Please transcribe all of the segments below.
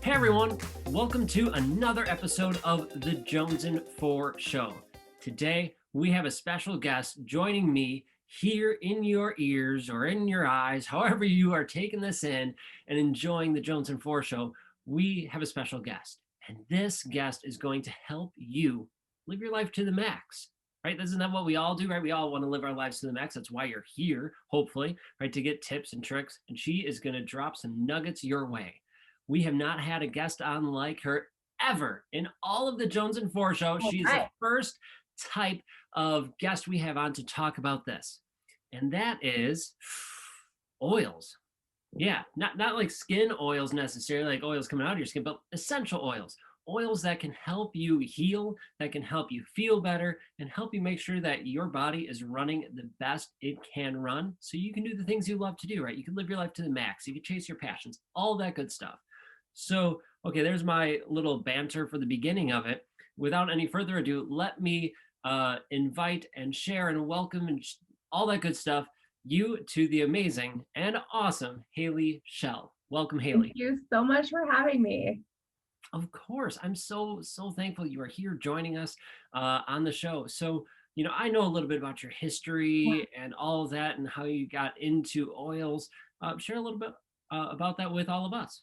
Hey everyone, welcome to another episode of the Jonesin 4 Show. Today we have a special guest joining me here in your ears or in your eyes, however you are taking this in and enjoying the Jonesin 4 Show. We have a special guest, and this guest is going to help you live your life to the max. Right? Isn't that what we all do, right? We all want to live our lives to the max. That's why you're here, hopefully, right? To get tips and tricks. And she is going to drop some nuggets your way. We have not had a guest on like her ever in all of the Jonesin 4 Show. She is the first type of guest we have on to talk about this. And that is oils. Yeah, not like skin oils necessarily, like oils coming out of your skin, but essential oils. Oils that can help you heal, that can help you feel better, and help you make sure that your body is running the best it can run so you can do the things you love to do, right? You can live your life to the max. You can chase your passions, all that good stuff. So, okay, there's my little banter for the beginning of it. Without any further ado, let me invite and share and welcome and all that good stuff you to the amazing and awesome Haley Schell. Welcome, Haley. Thank you so much for having me. Of course, I'm so thankful you are here joining us on the show. So, I know a little bit about your history and all of that and how you got into oils. Share a little bit about that with all of us.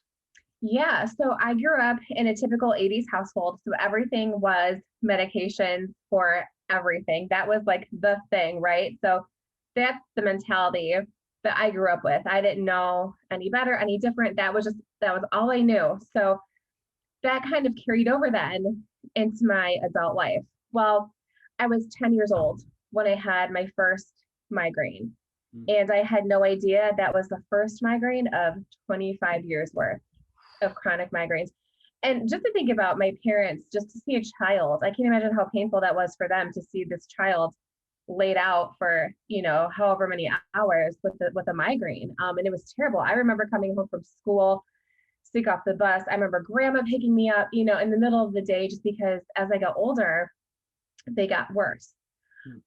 Yeah, so I grew up in a typical 80s household. So everything was medication for everything. That was like the thing, right? So that's the mentality that I grew up with. I didn't know any better, any different. That was all I knew. So that kind of carried over then into my adult life. Well, I was 10 years old when I had my first migraine. And I had no idea that was the first migraine of 25 years worth of chronic migraines. And just to think about my parents, just to see a child, I can't imagine how painful that was for them to see this child laid out for, however many hours with a migraine. And it was terrible. I remember coming home from school, sick off the bus. I remember grandma picking me up, in the middle of the day, just because as I got older, they got worse.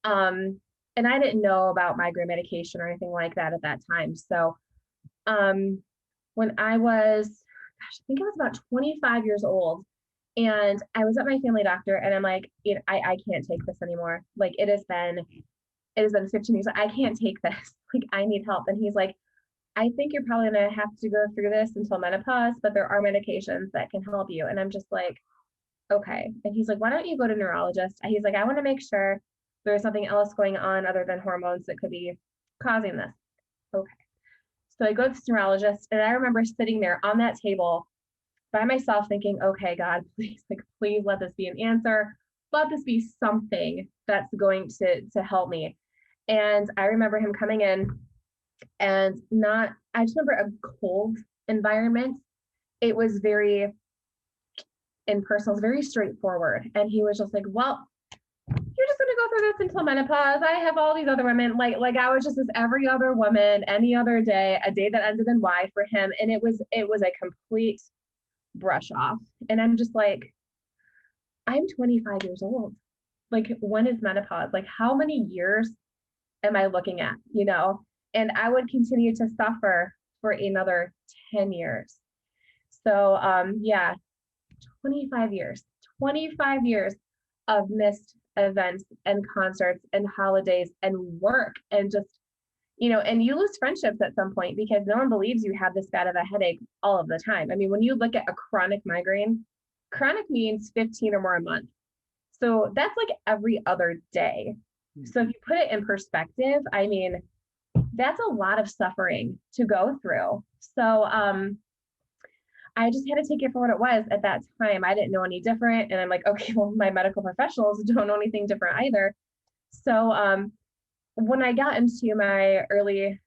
And I didn't know about migraine medication or anything like that at that time. So when I was, I think I was about 25 years old, and I was at my family doctor, and I'm like, I can't take this anymore. Like it has been 15 years. I can't take this. Like I need help. And he's like, I think you're probably going to have to go through this until menopause, but there are medications that can help you. And I'm just like, okay. And he's like, why don't you go to a neurologist? He's like, I want to make sure there's something else going on other than hormones that could be causing this. Okay. So I go to the neurologist, and I remember sitting there on that table by myself thinking, okay, God, please let this be an answer. Let this be something that's going to help me. And I remember him coming in, and I just remember a cold environment. It was very impersonal, very straightforward. And he was just like, well, you're just going to go through this until menopause. I have all these other women. Like I was just as every other woman, any other day, a day that ended in Y for him. And it was a complete brush off. And I'm just like, I'm 25 years old. Like, when is menopause? Like, how many years am I looking at, And I would continue to suffer for another 10 years. So, 25 years of missed events and concerts and holidays and work, and just, and you lose friendships at some point because no one believes you have this bad of a headache all of the time. I mean, when you look at a chronic migraine, chronic means 15 or more a month. So that's like every other day. So if you put it in perspective, I mean, that's a lot of suffering to go through. So, I just had to take it for what it was at that time. I didn't know any different. And I'm like, okay, well, my medical professionals don't know anything different either. So when I got into my early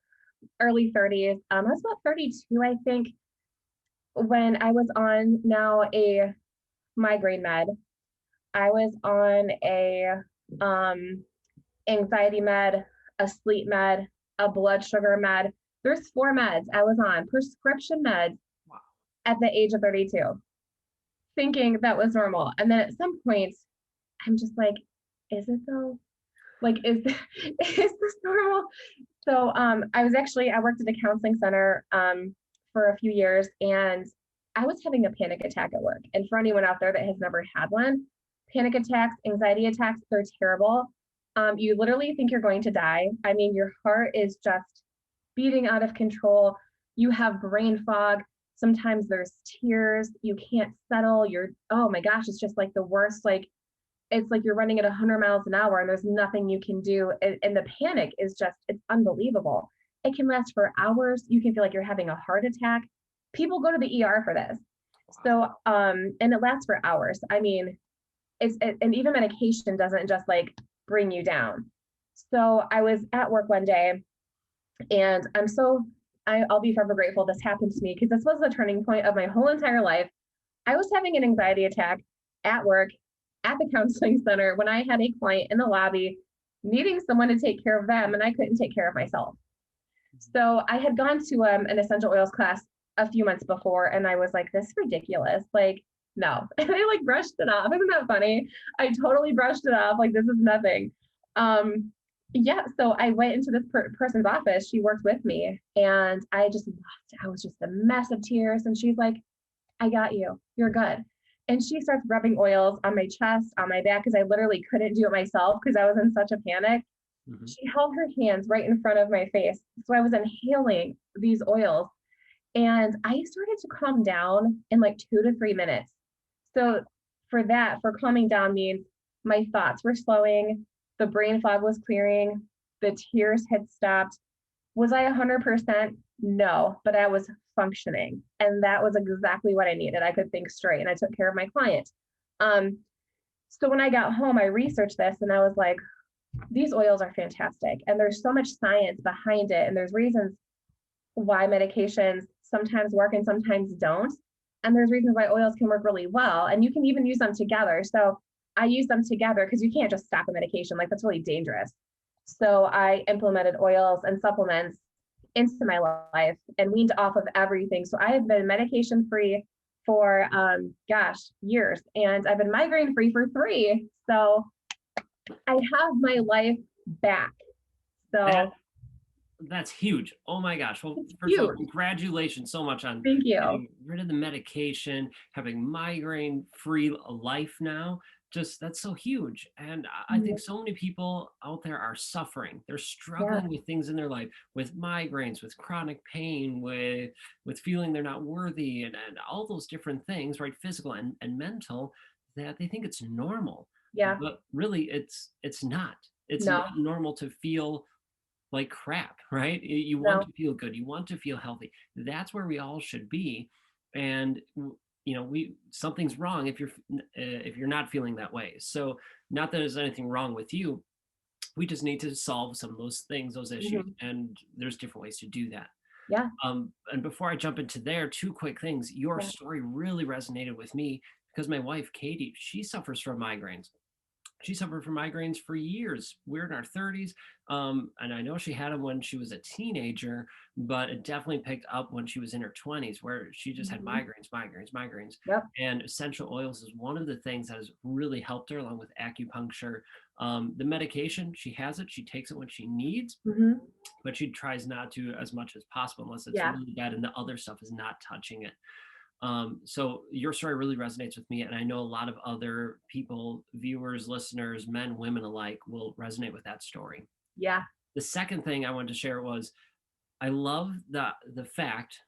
30s, I was about 32, I think, when I was on now a migraine med. I was on a anxiety med, a sleep med, a blood sugar med. There's 4 meds I was on, prescription meds. At the age of 32, thinking that was normal. And then at some point, I'm just like, is it though? Like, is this normal? So I worked at a counseling center for a few years, and I was having a panic attack at work. And for anyone out there that has never had one, panic attacks, anxiety attacks, they're terrible. You literally think you're going to die. I mean, your heart is just beating out of control. You have brain fog. Sometimes there's tears. You can't settle. Oh my gosh, it's just like the worst. Like, it's like you're running at 100 miles an hour and there's nothing you can do. And the panic is just, it's unbelievable. It can last for hours. You can feel like you're having a heart attack. People go to the ER for this. So, and it lasts for hours. I mean, and even medication doesn't just like bring you down. So I was at work one day and I'll be forever grateful this happened to me because this was the turning point of my whole entire life. I was having an anxiety attack at work at the counseling center when I had a client in the lobby needing someone to take care of them and I couldn't take care of myself. So I had gone to an essential oils class a few months before and I was like, this is ridiculous. Like, no. And I like brushed it off. Isn't that funny? I totally brushed it off. Like, this is nothing. Yeah. So I went into this person's office. She worked with me and I was just a mess of tears. And she's like, I got you. You're good. And she starts rubbing oils on my chest, on my back, because I literally couldn't do it myself because I was in such a panic. Mm-hmm. She held her hands right in front of my face. So I was inhaling these oils and I started to calm down in like 2 to 3 minutes. So for calming down means my thoughts were slowing, the brain fog was clearing, the tears had stopped. Was I 100%? No, but I was functioning. And that was exactly what I needed. I could think straight and I took care of my client. So when I got home, I researched this and I was like, these oils are fantastic. And there's so much science behind it. And there's reasons why medications sometimes work and sometimes don't. And there's reasons why oils can work really well. And you can even use them together. So I use them together because you can't just stop a medication. Like, that's really dangerous. So I implemented oils and supplements into my life and weaned off of everything. So I have been medication free for years, and I've been migraine free for 3. So I have my life back. So that's huge. Oh my gosh. Well, first of all, congratulations so much on Thank you. Getting rid of the medication, having migraine free life now. Just that's so huge. And I think so many people out there are suffering. They're struggling with things in their life, with migraines, with chronic pain, with feeling they're not worthy, and all those different things, right? Physical and mental, that they think it's normal. Yeah. But really it's not. It's not normal to feel like crap, right? You want to feel good. You want to feel healthy. That's where we all should be. And something's wrong if you're not feeling that way. So not that there's anything wrong with you. We just need to solve some of those things, those issues, and there's different ways to do that. Yeah. And before I jump into there, 2 quick things. Your story really resonated with me because my wife, Katie, she suffers from migraines. She suffered from migraines for years. We're in our 30s. And I know she had them when she was a teenager, but it definitely picked up when she was in her 20s, where she just had migraines. Yep. And essential oils is one of the things that has really helped her, along with acupuncture. The medication, she has it. She takes it when she needs, but she tries not to as much as possible unless it's really bad and the other stuff is not touching it. So your story really resonates with me, and I know a lot of other people, viewers, listeners, men, women alike, will resonate with that story. Yeah. The second thing I wanted to share was, I love the fact,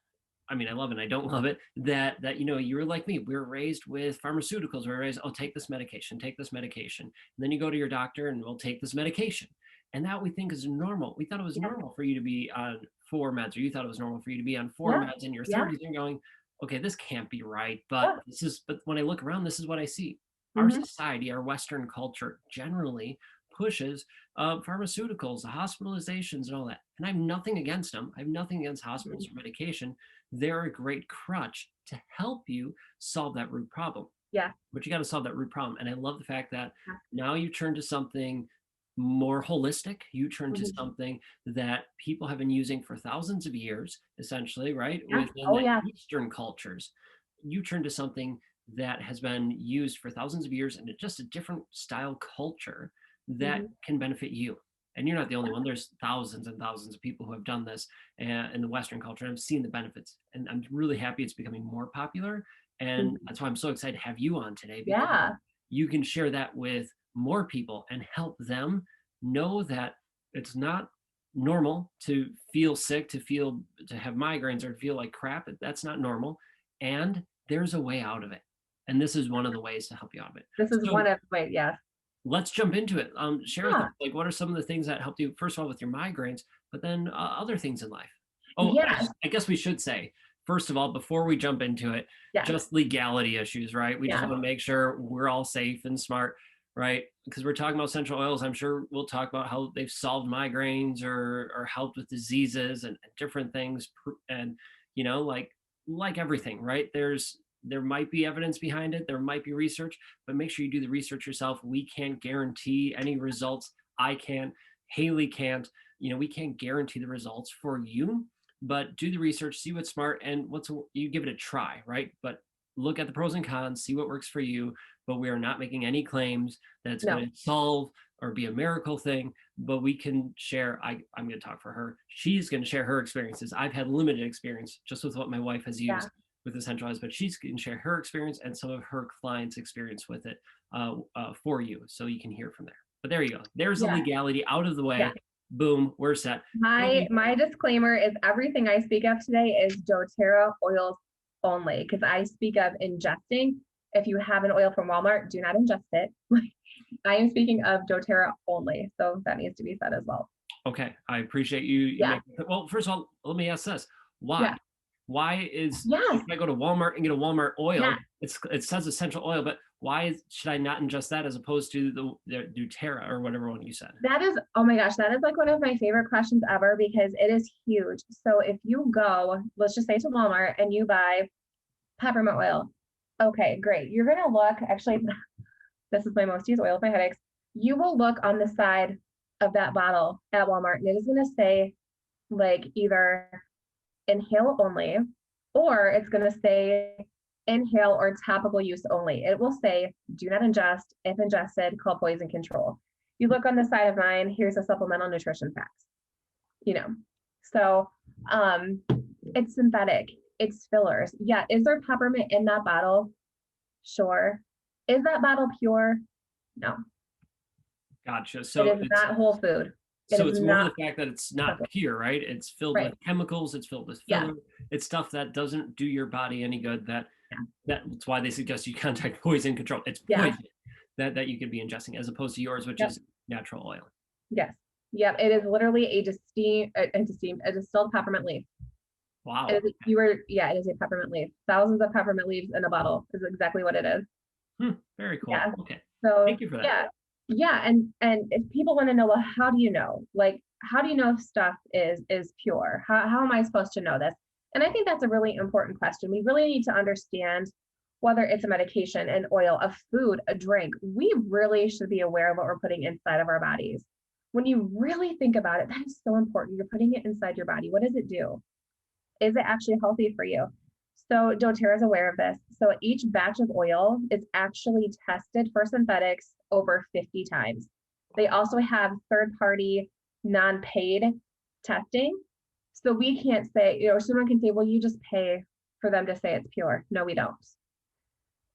I mean, I love it, I don't love it, that you're like me. We were raised with pharmaceuticals. We were raised, oh, take this medication. And then you go to your doctor and we'll take this medication. And that we think is normal. We thought it was normal for you to be on 4 meds, or you thought it was normal for you to be on 4 meds in your 30s. And you're going, okay, this can't be right. But but when I look around, this is what I see. Our society, our Western culture generally pushes pharmaceuticals, hospitalizations, and all that. And I have nothing against them. I have nothing against hospitals or medication. They're a great crutch to help you solve that root problem. Yeah. But you got to solve that root problem. And I love the fact that now you turn to something more holistic. You turn to something that people have been using for thousands of years, essentially, right? Within the Eastern cultures. You turn to something that has been used for thousands of years and just a different style culture that can benefit you. And you're not the only one. There's thousands and thousands of people who have done this in the Western culture, and I've seen the benefits. And I'm really happy it's becoming more popular. And that's why I'm so excited to have you on today, because Yeah. you can share that with more people and help them know that it's not normal to feel sick, to have migraines or feel like crap. That's not normal. And there's a way out of it. And this is one of the ways to help you out of it. This is one So of, wait, yes. let's jump into it. Share with Yeah. us, like, what are some of the things that helped you, first of all, with your migraines, but then other things in life? Oh, Yes. I guess we should say, first of all, before we jump into it, Yes. just legality issues, right? We just Yeah. want to make sure we're all safe and smart, right? Because we're talking about essential oils. I'm sure we'll talk about how they've solved migraines or helped with diseases and different things. And, you know, like everything, right? There might be evidence behind it. There might be research, but make sure you do the research yourself. We can't guarantee any results. I can't. Haley can't. You know, we can't guarantee the results for you, but do the research, see what's smart, and you give it a try, right? But look at the pros and cons, see what works for you. But we are not making any claims that it's going to solve or be a miracle thing. But we can share. I'm going to talk for her. She's going to share her experiences. I've had limited experience just with what my wife has used with the centralized, but she's going to share her experience and some of her clients' experience with it for you, so you can hear from there. But there you go. There's the legality out of the way. Yeah. Boom, we're set. My disclaimer is everything I speak of today is doTERRA oils only, because I speak of ingesting. If you have an oil from Walmart, do not ingest it. I am speaking of doTERRA only, so that needs to be said as well. Okay, I appreciate you. Well, first of all, let me ask this: why? Yeah. Why is if I go to Walmart and get a Walmart oil, it says essential oil, but why should I not ingest that as opposed to the doTERRA or whatever one you said? That is, oh my gosh, that is like one of my favorite questions ever, because it is huge. So if you go, let's just say to Walmart and you buy peppermint oil, okay, great. You're gonna look, actually, this is my most used oil for headaches. You will look on the side of that bottle at Walmart, and it is gonna say like either inhale only, or it's going to say inhale or topical use only. It will say do not ingest. If ingested, call poison control. You look on the side of mine, here's a supplemental nutrition facts. You know, so it's synthetic, it's fillers. Yeah, is there peppermint in that bottle? Sure. Is that bottle pure? No. Gotcha. So it is not whole food. So it's more the fact that it's not pure, right? It's filled with chemicals. It's filled with filler. It's stuff that doesn't do your body any good. That's why they suggest you contact poison control. It's poison that you could be ingesting, as opposed to yours, which is natural oil. Yes. Yep. It is literally a distilled peppermint leaf. Wow. It is a peppermint leaf. Thousands of peppermint leaves in a bottle is exactly what it is. Very cool. Yeah. Okay. So thank you for that. Yeah. And if people want to know, well, how do you know? Like, how do you know if stuff is pure? How am I supposed to know this? And I think that's a really important question. We really need to understand whether it's a medication, an oil, a food, a drink. We really should be aware of what we're putting inside of our bodies. When you really think about it, that is so important. You're putting it inside your body. What does it do? Is it actually healthy for you? So doTERRA is aware of this. So each batch of oil is actually tested for synthetics over 50 times. They also have third-party, non-paid testing. So we can't say, someone can say, well, you just pay for them to say it's pure. No, we don't.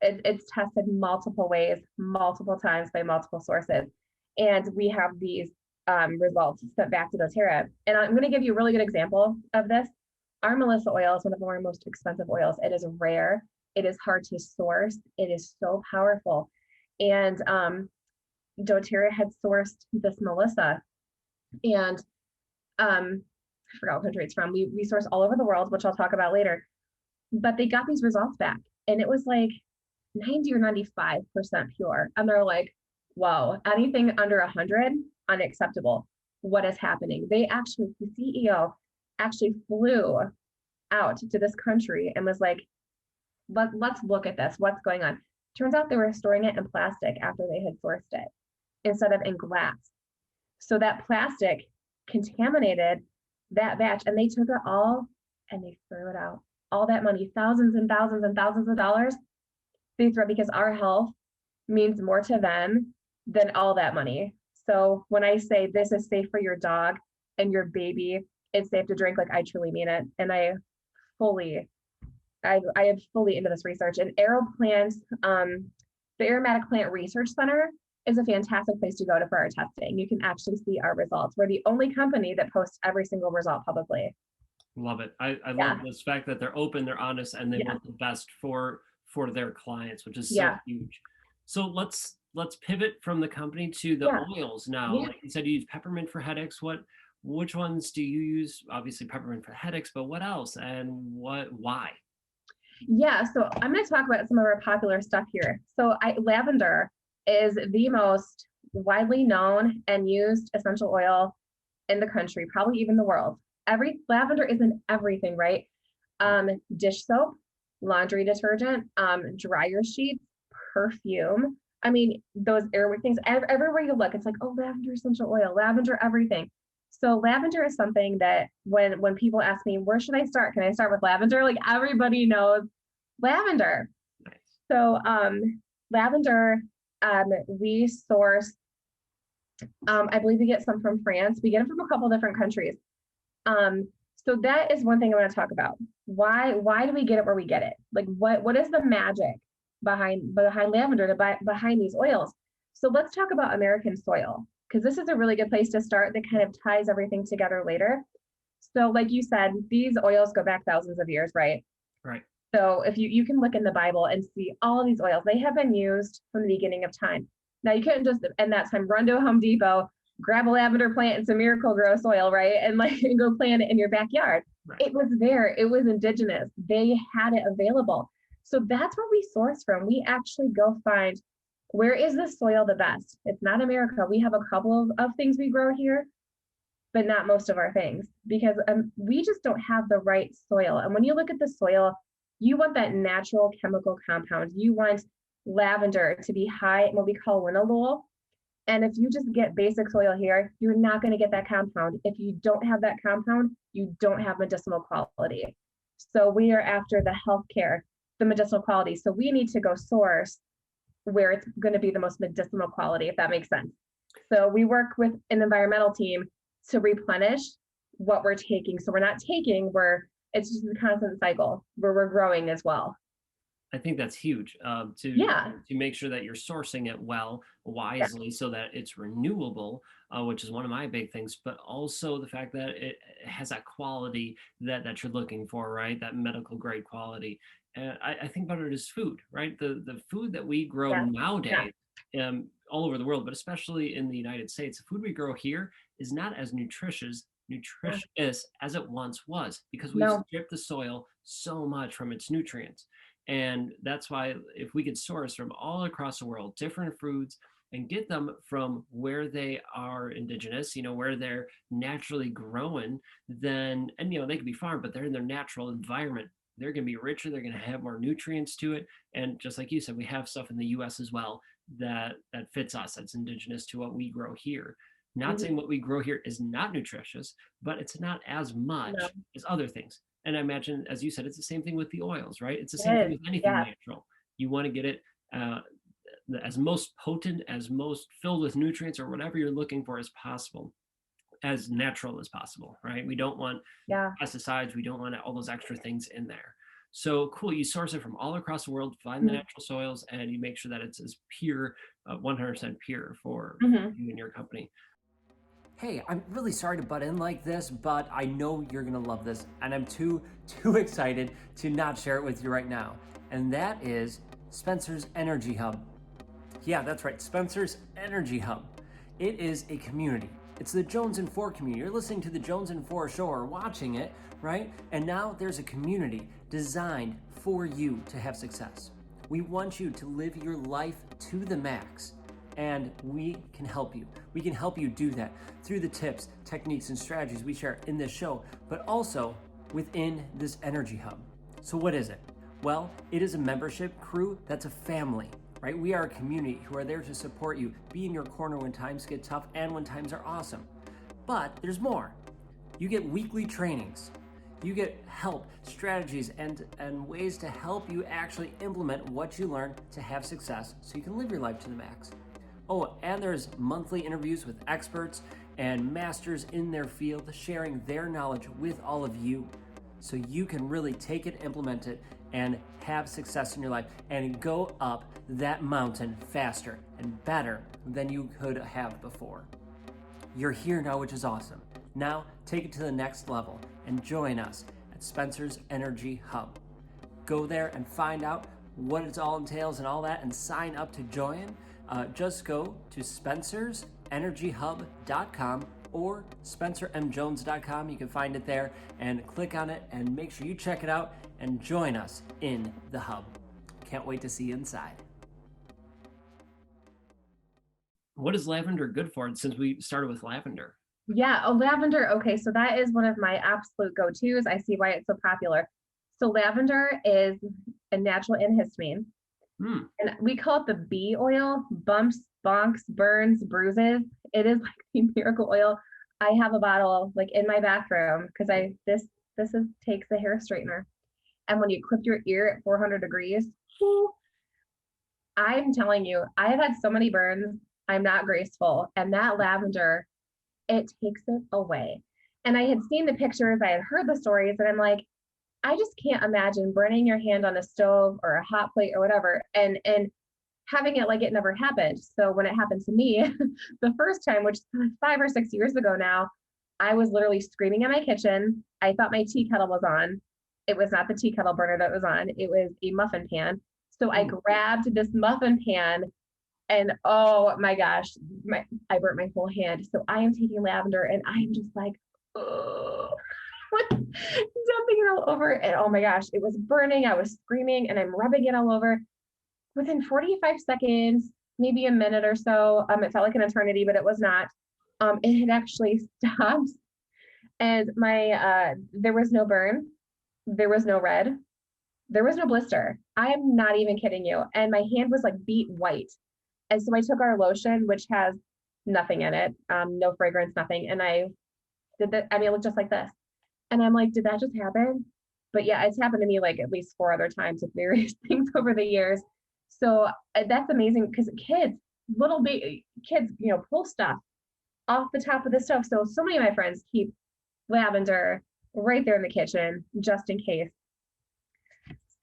It's tested multiple ways, multiple times by multiple sources. And we have these results sent back to doTERRA. And I'm going to give you a really good example of this. Our Melissa oil is one of our most expensive oils. It is rare. It is hard to source. It is so powerful. And doTERRA had sourced this Melissa, and I forgot what country it's from. We source all over the world, which I'll talk about later. But they got these results back, and it was like 90 or 95% pure. And they're like, whoa, anything under 100, unacceptable. What is happening? The CEO actually flew out to this country and was like, let's look at this. What's going on? Turns out they were storing it in plastic after they had sourced it instead of in glass. So that plastic contaminated that batch, and they took it all and they threw it out. All that money, thousands and thousands and thousands of dollars, they threw it because our health means more to them than all that money. So when I say this is safe for your dog and your baby, it's safe to drink, like I truly mean it. And fully, I am fully into this research. And the Aromatic Plant Research Center is a fantastic place to go to for our testing. You can actually see our results. We're the only company that posts every single result publicly. Love it. I love Yeah, this fact that they're open, they're honest, and they yeah, want the best for their clients, which is so yeah, huge. So let's pivot from the company to the yeah, oils now. yeah. Like you said, you use peppermint for headaches. Which ones do you use? Obviously peppermint for headaches, but what else and why? Yeah, so I'm going to talk about some of our popular stuff here. Lavender is the most widely known and used essential oil in the country, probably even the world. Every lavender is in everything, right? Dish soap, laundry detergent, dryer sheets, perfume. I mean, those airwick things. Everywhere you look, it's like, oh, lavender essential oil, lavender everything. So lavender is something that when people ask me, where should I start? Can I start with lavender? Like everybody knows lavender. Nice. So lavender, we source. I believe we get some from France. We get them from a couple different countries. So that is one thing I want to talk about. Why do we get it where we get it? Like what is the magic behind lavender behind these oils? So let's talk about American soil, because this is a really good place to start that kind of ties everything together later. So like you said, these oils go back thousands of years, right? Right. So if you can look in the Bible and see all of these oils, they have been used from the beginning of time. Now you couldn't just in that time run to a Home Depot, grab a lavender plant and some Miracle Grow soil, right? And and go plant it in your backyard. Right. It was there. It was indigenous. They had it available. So that's where we source from. We actually go find, where is the soil the best? It's not America. We have a couple of things we grow here, but not most of our things, because we just don't have the right soil. And when you look at the soil, you want that natural chemical compound. You want lavender to be high in what we call linalool. And if you just get basic soil here, you're not going to get that compound. If you don't have that compound, you don't have medicinal quality. So we are after the healthcare, the medicinal quality. So we need to go source where it's going to be the most medicinal quality, if that makes sense. So we work with an environmental team to replenish what we're taking. So we're not taking, it's just a constant cycle where we're growing as well. I think that's huge, to make sure that you're sourcing it well, wisely, so that it's renewable, which is one of my big things. But also the fact that it has that quality that you're looking for, right? That medical grade quality. And I think about it as food, right? The food that we grow nowadays, all over the world, but especially in the United States, the food we grow here is not as nutritious as it once was, because we've stripped the soil so much from its nutrients. And that's why if we could source from all across the world different fruits and get them from where they are indigenous, where they're naturally growing, then, and they can be farmed, but they're in their natural environment. They're going to be richer, they're going to have more nutrients to it. And just like you said, we have stuff in the US as well that fits us, that's indigenous to what we grow here. Not saying what we grow here is not nutritious, but it's not as much as other things. And I imagine, as you said, it's the same thing with the oils, right? It's the same thing with anything natural. You want to get it as most potent, as most filled with nutrients or whatever you're looking for as possible, as natural as possible, right? We don't want pesticides. We don't want all those extra things in there. So cool. You source it from all across the world, find the natural soils, and you make sure that it's as pure, 100% pure for you and your company. Hey, I'm really sorry to butt in like this, but I know you're gonna love this, and I'm too excited to not share it with you right now. And that is Spencer's Energy Hub. Yeah, that's right, Spencer's Energy Hub. It is a community. It's the Jonesin 4 community. You're listening to the Jonesin 4 show or watching it, right? And now there's a community designed for you to have success. We want you to live your life to the max. And we can help you. We can help you do that through the tips, techniques, and strategies we share in this show, but also within this Energy Hub. So what is it? Well, it is a membership crew that's a family, right? We are a community who are there to support you, be in your corner when times get tough and when times are awesome. But there's more. You get weekly trainings. You get help, strategies, and ways to help you actually implement what you learn to have success so you can live your life to the max. Oh, and there's monthly interviews with experts and masters in their field sharing their knowledge with all of you so you can really take it, implement it, and have success in your life and go up that mountain faster and better than you could have before. You're here now, which is awesome. Now, take it to the next level and join us at Spencer's Energy Hub. Go there and find out what it all entails and all that and sign up to join. Just go to spencersenergyhub.com or spencermjones.com. You can find it there and click on it and make sure you check it out and join us in the hub. Can't wait to see you inside. What is lavender good for, since we started with lavender? Yeah, lavender. Okay, so that is one of my absolute go-tos. I see why it's so popular. So lavender is a natural antihistamine. And we call it the bee oil. Bumps, bonks, burns, bruises. It is like the miracle oil. I have a bottle like in my bathroom because this takes the hair straightener. And when you clip your ear at 400 degrees, I'm telling you, I have had so many burns. I'm not graceful. And that lavender, it takes it away. And I had seen the pictures, I had heard the stories, and I'm like, I just can't imagine burning your hand on a stove or a hot plate or whatever and having it like it never happened. So when it happened to me the first time, which is 5 or 6 years ago now, I was literally screaming in my kitchen. I thought my tea kettle was on. It was not the tea kettle burner that was on. It was a muffin pan. So I grabbed this muffin pan and oh my gosh, I burnt my whole hand. So I am taking lavender and I'm just like, oh. Dumping it all over, and oh my gosh, it was burning. I was screaming and I'm rubbing it all over. Within 45 seconds, maybe a minute or so, it felt like an eternity, but it was not. It had actually stopped, and there was no burn, there was no red, there was no blister. I'm not even kidding you. And my hand was like beet white. And so I took our lotion, which has nothing in it, no fragrance, nothing, and I did that. I mean, it looked just like this. And I'm like, did that just happen? But yeah, it's happened to me like at least 4 other times with various things over the years. So that's amazing because little baby kids, pull stuff off the top of the stove. So many of my friends keep lavender right there in the kitchen just in case.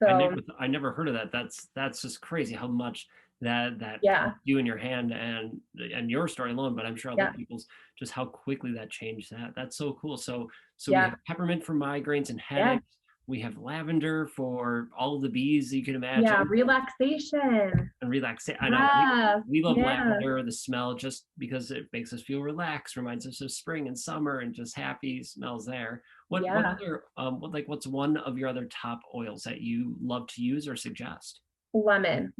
So I never heard of that. That's just crazy how much that you and your hand and your story alone, but I'm sure other people's, just how quickly that changed that. That's so cool. So we have peppermint for migraines and headaches. We have lavender for all of the bees you can imagine. Yeah, relaxation. And relaxation. I know. We love lavender, the smell, just because it makes us feel relaxed, reminds us of spring and summer and just happy smells there. What other, what's one of your other top oils that you love to use or suggest? Lemon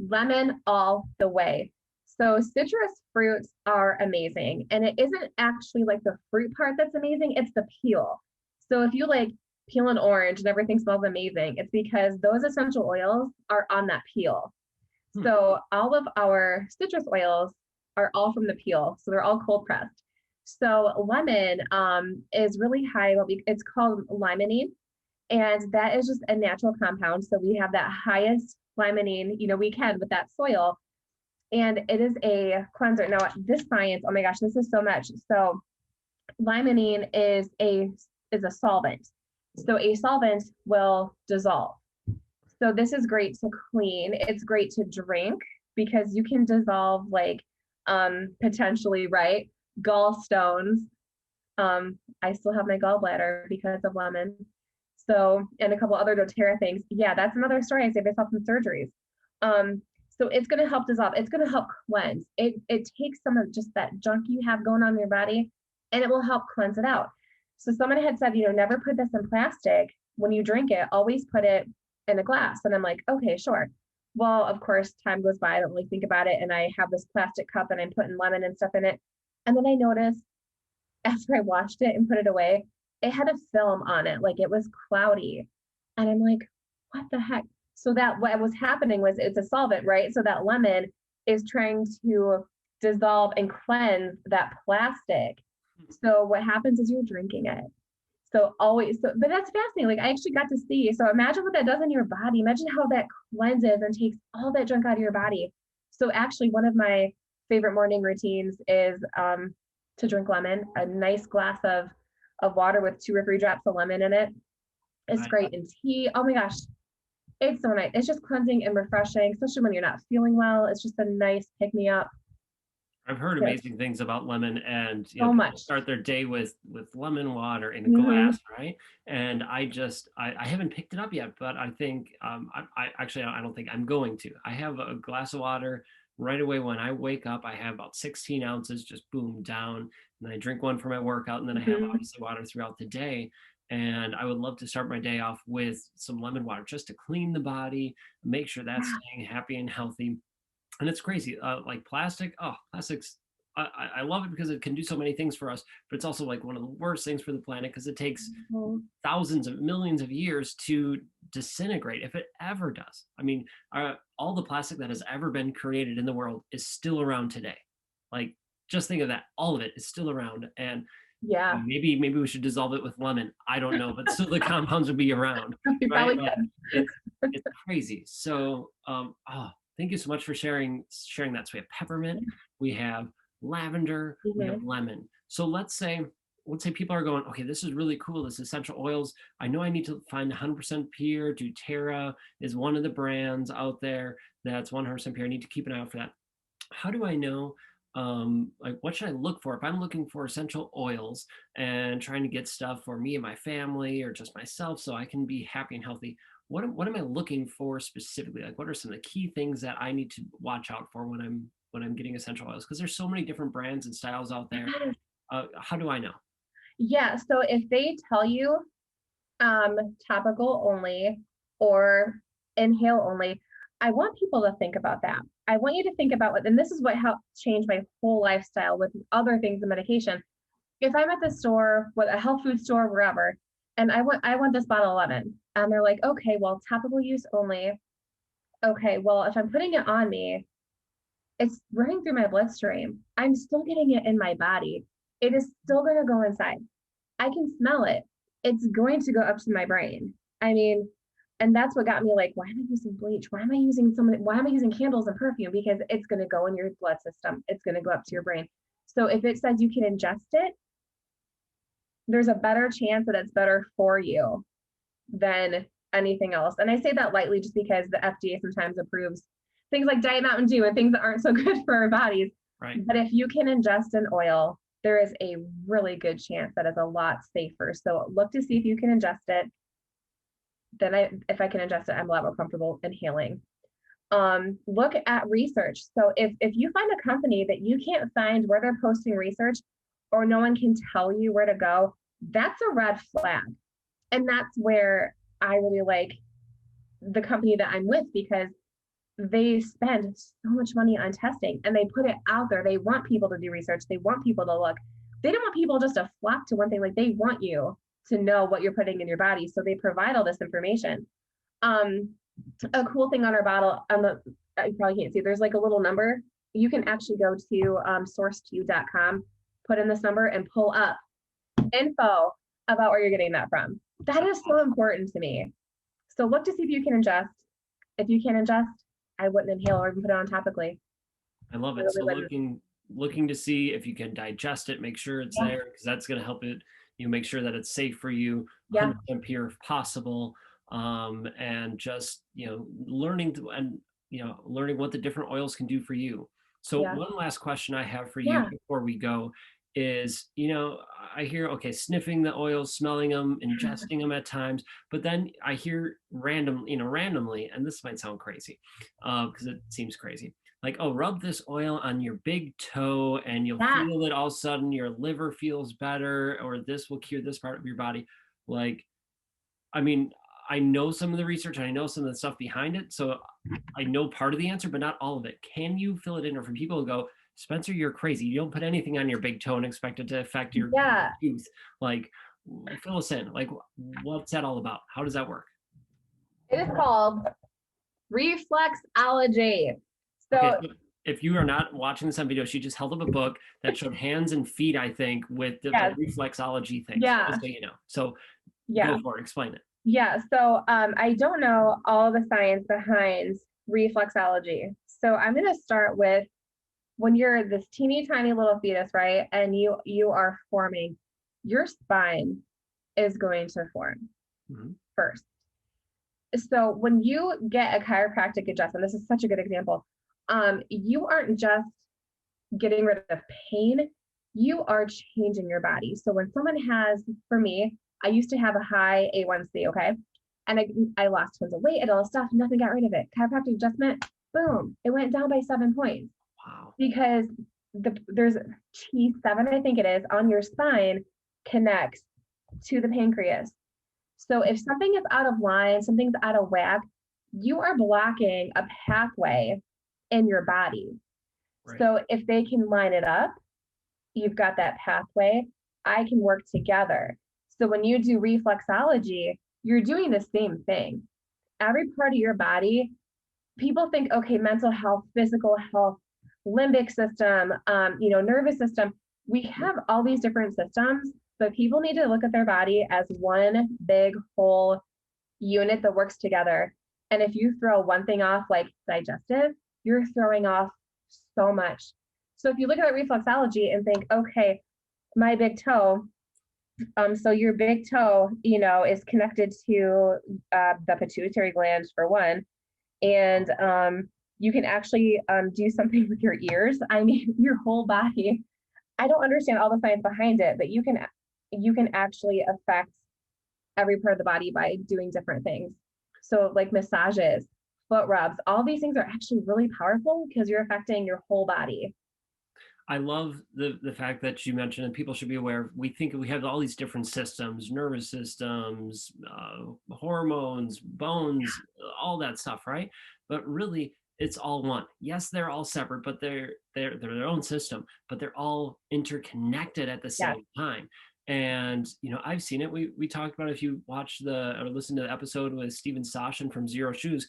all the way. So citrus fruits are amazing. And it isn't actually like the fruit part that's amazing, it's the peel. So if you like peel an orange and everything smells amazing, it's because those essential oils are on that peel. So all of our citrus oils are all from the peel. So they're all cold pressed. So lemon is really high, it's called limonene. And that is just a natural compound. So we have that highest limonene, we can with that soil. And it is a cleanser. Now this science, oh my gosh, this is so much. So limonene is a solvent. So a solvent will dissolve. So this is great to clean. It's great to drink because you can dissolve like potentially, right? Gallstones. I still have my gallbladder because of lemon. So, and a couple other doTERRA things. Yeah, that's another story. I saved myself from surgeries. So it's going to help dissolve. It's going to help cleanse. It takes some of just that junk you have going on in your body and it will help cleanse it out. So someone had said, never put this in plastic. When you drink it, always put it in a glass. And I'm like, okay, sure. Well, of course, time goes by. I don't really think about it. And I have this plastic cup and I'm putting lemon and stuff in it. And then I noticed after I washed it and put it away, it had a film on it. Like it was cloudy. And I'm like, what the heck? So that what was happening was it's a solvent, right? So that lemon is trying to dissolve and cleanse that plastic. So what happens is you're drinking it. But that's fascinating. Like I actually got to see. So imagine what that does in your body. Imagine how that cleanses and takes all that junk out of your body. So actually one of my favorite morning routines is to drink lemon, a nice glass of water with 2 or 3 drops of lemon in it. It's I, great. And tea, oh my gosh, it's so nice. It's just cleansing and refreshing, especially when you're not feeling well. It's just a nice pick me up. I've heard Yes, amazing things about lemon, and so people much. start their day with lemon water in a Hmm. glass, right? And I haven't picked it up yet, but I think I actually I don't think I'm going to. I have a glass of water right away when I wake up. I have about 16 ounces, just boom down, and then I drink one for my workout, and then I have Hmm. obviously water throughout the day. And I would love to start my day off with some lemon water just to clean the body, make sure that's staying happy and healthy. And it's crazy, like plastic. Oh, plastics. I love it because it can do so many things for us, but it's also like one of the worst things for the planet because it takes Hmm. thousands of millions of years to disintegrate, if it ever does. I mean, all the plastic that has ever been created in the world is still around today. Like, just think of that. All of it is still around, and Yeah, maybe we should dissolve it with lemon. I don't know, but still the compounds would be around, you right? probably Like could. it's crazy. So thank you so much for sharing that. So we have peppermint, we have lavender, we have Hmm. lemon. So let's say people are going, okay, this is really cool. This essential oils. I know I need to find 100% pure. doTERRA is one of the brands out there that's 100% pure. I need to keep an eye out for that. How do I know, like what should I look for if I'm looking for essential oils and trying to get stuff for me and my family or just myself so I can be happy and healthy? What am I looking for specifically? Like what are some of the key things that I need to watch out for when I'm getting essential oils? Because there's so many different brands and styles out there. How do I know? Yeah, so if they tell you topical only or inhale only, I want people to think about that. I want you to think about what, and this is what helped change my whole lifestyle with other things in medication. If I'm at the store, with a health food store, wherever, and I want this bottle of lemon, and they're like, okay, well, topical use only. Okay, well, if I'm putting it on me, it's running through my bloodstream. I'm still getting it in my body. It is still going to go inside. I can smell it. It's going to go up to my brain. I mean, and that's what got me like, why am I using bleach? Why am I using candles and perfume? Because it's going to go in your blood system. It's going to go up to your brain. So if it says you can ingest it, there's a better chance that it's better for you than anything else. And I say that lightly just because the FDA sometimes approves things like Diet Mountain Dew and things that aren't so good for our bodies. Right. But if you can ingest an oil, there is a really good chance that it's a lot safer. So look to see if you can ingest it. Then if I can ingest it, I'm a lot more comfortable inhaling. Look at research. So if you find a company that you can't find where they're posting research or no one can tell you where to go, that's a red flag. And that's where I really like the company that I'm with because they spend so much money on testing and they put it out there. They want people to do research. They want people to look. They don't want people just to flock to one thing. Like they want you to know what you're putting in your body. So they provide all this information. Um, a cool thing on our bottle, you probably can't see, there's like a little number. You can actually go to sourceq.com, put in this number and pull up info about where you're getting that from. That is so important to me. So look to see if you can ingest. If you can't ingest, I wouldn't inhale or even put it on topically. I love I it. really So wouldn't. looking to see if you can digest it, make sure it's Yeah. there because that's going to help it. You make sure that it's safe for you, Yeah. 100% pure if possible, and just learning learning what the different oils can do for you. So Yeah. one last question I have for you Yeah. before we go is, I hear okay, sniffing the oils, smelling them, ingesting them at times, but then I hear randomly, and this might sound crazy, because it seems crazy like, oh, rub this oil on your big toe and you'll Yeah. feel it all of a sudden your liver feels better or this will cure this part of your body. Like, I mean, I know some of the research and I know some of the stuff behind it. So I know part of the answer, but not all of it. Can you fill it in? Or for people who go, Spencer, you're crazy. You don't put anything on your big toe and expect it to affect your Yeah. tooth. Like, fill us in. Like, what's that all about? How does that work? It is called reflexology. Okay, So so if you are not watching this on video, she just held up a book that showed hands and feet, I think, with the yes. reflexology things, Yeah. just so you know. So Yeah. go for it, explain it. Yeah. So I don't know all the science behind reflexology. So I'm going to start with when you're this teeny tiny little fetus, right? And you are forming, your spine is going to form first. So when you get a chiropractic adjustment, this is such a good example. You aren't just getting rid of pain, you are changing your body. So when someone has, for me, I used to have a high A1C, okay? And I lost tons of weight and all this stuff, nothing got rid of it. Chiropractic adjustment, boom, it went down by 7 points. Wow. Because there's T7, I think it is, on your spine connects to the pancreas. So if something is out of line, something's out of whack, you are blocking a pathway in your body. Right. So if they can line it up, you've got that pathway, I can work together. So when you do reflexology, you're doing the same thing. Every part of your body, people think, okay, mental health, physical health, limbic system, nervous system. We have all these different systems, but people need to look at their body as one big whole unit that works together. And if you throw one thing off, like digestive, you're throwing off so much. So if you look at reflexology and think, okay, my big toe, so your big toe, is connected to the pituitary gland for one. And you can actually do something with your ears. I mean, your whole body. I don't understand all the science behind it, but you can actually affect every part of the body by doing different things. So like massages, foot rubs, all these things are actually really powerful because you're affecting your whole body. I love the fact that you mentioned, and people should be aware, we think we have all these different systems, nervous systems, hormones, bones, all that stuff, right? But really, it's all one. Yes, they're all separate, but they're their own system, but they're all interconnected at the same time. And I've seen it. We talked about it. If you watch or listen to the episode with Steven Sashin from Zero Shoes,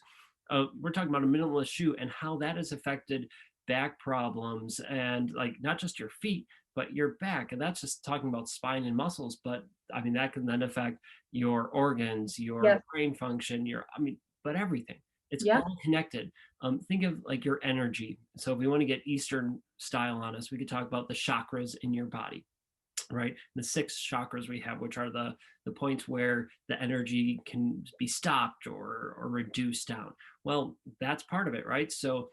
we're talking about a minimalist shoe and how that has affected back problems, and like not just your feet but your back. And that's just talking about spine and muscles, but I mean that can then affect your organs, your brain function, but everything. It's all connected. Think of like your energy. So if we want to get Eastern style on us, we could talk about the chakras in your body, right? The 6 chakras we have, which are the points where the energy can be stopped or reduced down. Well, that's part of it, right? So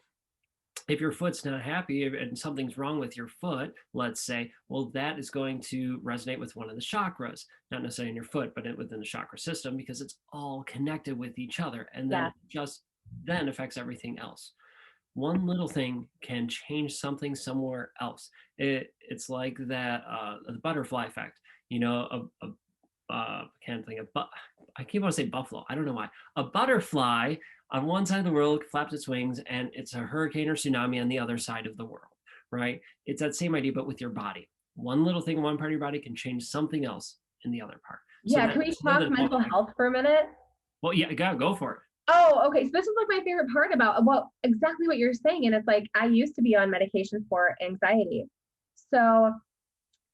if your foot's not happy and something's wrong with your foot, let's say, well, that is going to resonate with one of the chakras, not necessarily in your foot, but within the chakra system, because it's all connected with each other. And then just then affects everything else. One little thing can change something somewhere else. It's like that, the butterfly effect, I can't think of, I keep wanting to say buffalo. I don't know why. A butterfly on one side of the world flaps its wings and it's a hurricane or tsunami on the other side of the world, right? It's that same idea, but with your body. One little thing in one part of your body can change something else in the other part. Yeah, so can we talk mental health for a minute? Well, yeah, go for it. Oh, okay. So this is like my favorite part about exactly what you're saying. And it's like, I used to be on medication for anxiety. So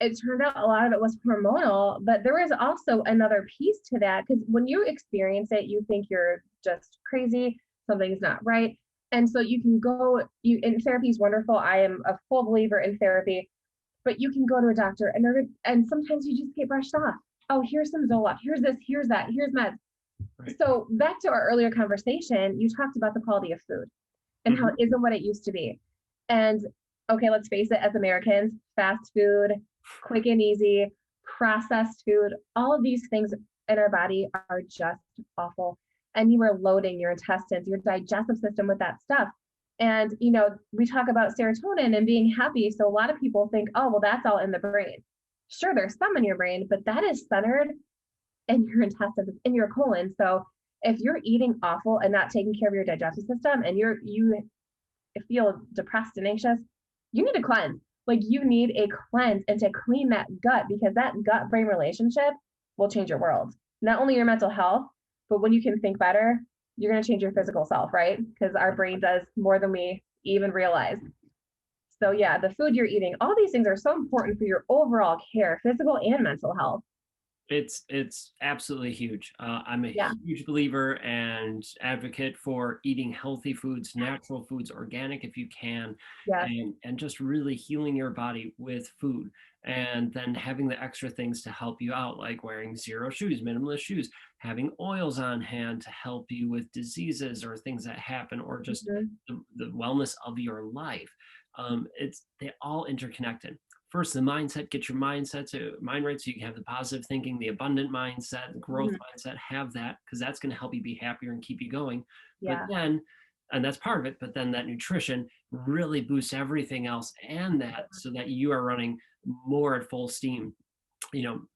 it turned out a lot of it was hormonal, but there was also another piece to that, because when you experience it, you think you're just crazy, something's not right. And so you can go, and therapy is wonderful. I am a full believer in therapy, but you can go to a doctor and sometimes you just get brushed off. Oh, here's some Zoloft, here's this, here's that, here's meds. Right. So back to our earlier conversation, you talked about the quality of food and how it isn't what it used to be. And okay, let's face it, as Americans, fast food, quick and easy, processed food, all of these things in our body are just awful. And you are loading your intestines, your digestive system with that stuff. And, we talk about serotonin and being happy. So a lot of people think, oh, well, that's all in the brain. Sure, there's some in your brain, but that is centered in your intestines, in your colon. So if you're eating awful and not taking care of your digestive system and you feel depressed and anxious, you need to cleanse. Like you need a cleanse and to clean that gut, because that gut brain relationship will change your world. Not only your mental health, but when you can think better, you're going to change your physical self, right? Because our brain does more than we even realize. So yeah, the food you're eating, all these things are so important for your overall care, physical and mental health. It's absolutely huge. I'm a Yeah. huge believer and advocate for eating healthy foods, natural foods, organic if you can, Yes. and just really healing your body with food, and then having the extra things to help you out, like wearing zero shoes, minimalist shoes, having oils on hand to help you with diseases or things that happen, or just Mhm. the wellness of your life. It's they all interconnected. First, the mindset, get your mindset to mind right so you can have the positive thinking, the abundant mindset, the growth Mhm. mindset. Have that, because that's going to help you be happier and keep you going. But Yeah. then, and that's part of it, but then that nutrition really boosts everything else, and that so that you are running more at full steam,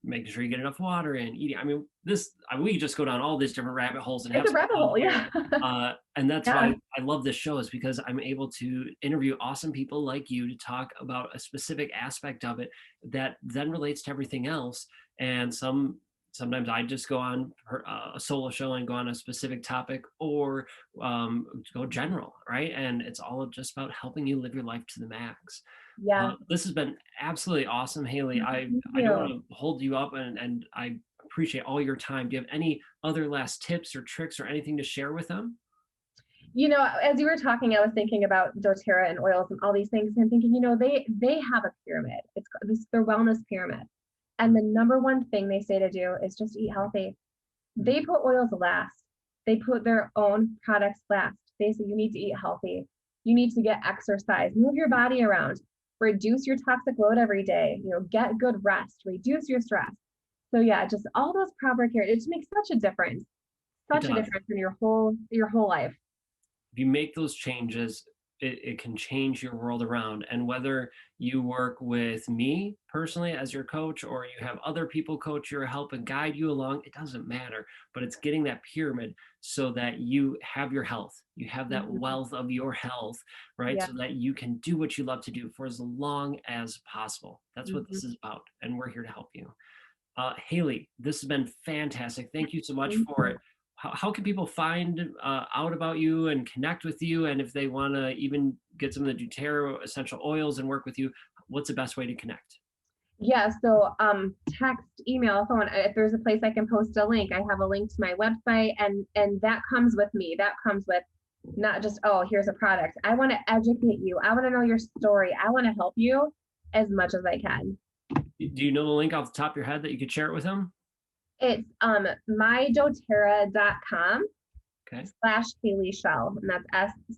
making sure you get enough water in, eating. I mean, we could just go down all these different rabbit holes and It's have a some rabbit fun hole. here. Yeah. And that's Yeah. why I love this show, is because I'm able to interview awesome people like you to talk about a specific aspect of it that then relates to everything else. And sometimes I just go on a solo show and go on a specific topic, or go general, right? And it's all just about helping you live your life to the max. Yeah. This has been absolutely awesome, Haley. Thank I don't you. want to hold you up, and I appreciate all your time. Do you have any other last tips or tricks or anything to share with them? As you were talking, I was thinking about doTERRA and oils and all these things. And I'm thinking, they have a pyramid. This their wellness pyramid. And Mm, the number one thing they say to do is just eat healthy. mm. They put oils last. They put their own products last. They say you need to eat healthy. You need to get exercise, move your body around, reduce your toxic load every day, get good rest, reduce your stress. So yeah, just all those proper care. It just makes It such a does. difference in your whole life. If you make those changes, it can change your world around. And whether you work with me personally as your coach, or you have other people coach you or help and guide you along, it doesn't matter. But it's getting that pyramid so that you have your health, you have that Mhm. wealth of your health, right? Yeah. So that you can do what you love to do for as long as possible. That's what Mhm. this is about. And we're here to help you. Haley, this has been fantastic. Thank you so much Thank for it. you. How can people find out about you and connect with you? And if they want to even get some of the doTERRA essential oils and work with you, what's the best way to connect? Yeah, so text, email, phone. If there's a place I can post a link, I have a link to my website, and that comes with me. That comes with not just, oh, here's a product. I want to educate you. I want to know your story. I want to help you as much as I can. Do you know the link off the top of your head that you could share it with them? It's mydoterra.com Okay. slash Haley Schell, and that's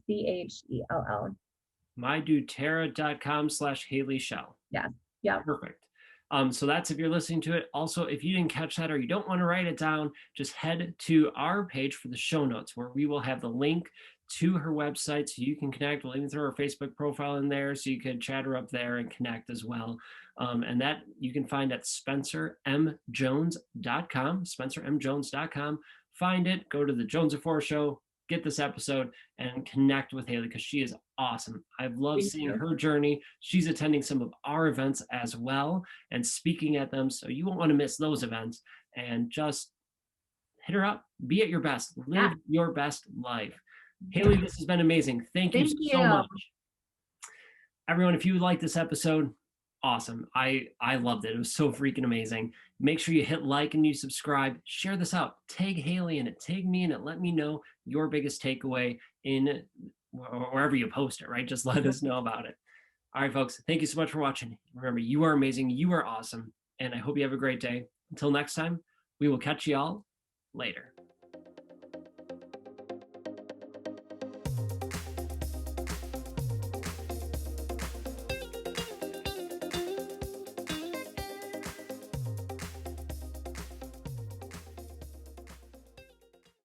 Schell. mydoterra.com/Haley Schell. Yes. Yep. Perfect. So that's if you're listening to it. Also, if you didn't catch that or you don't want to write it down, just head to our page for the show notes, where we will have the link to her website so you can connect. We'll even throw her Facebook profile in there so you can chat her up there and connect as well. And that you can find at spencermjones.com, spencermjones.com. Find it, go to the Jones of Four show, get this episode, and connect with Haley, because she is awesome. I've loved Thank seeing you. her journey. She's attending some of our events as well and speaking at them, so you won't want to miss those events. And just hit her up, be at your best, Yeah. live your best life. Haley, Yeah. this has been amazing. Thank you Thank so you. much. Everyone, if you like this episode, awesome. I loved it. It was so freaking amazing. Make sure you hit like and you subscribe. Share this out. Tag Haley in it. Tag me in it. Let me know your biggest takeaway in wherever you post it, right? Just let us know about it. All right, folks. Thank you so much for watching. Remember, you are amazing. You are awesome. And I hope you have a great day. Until next time, we will catch you all later.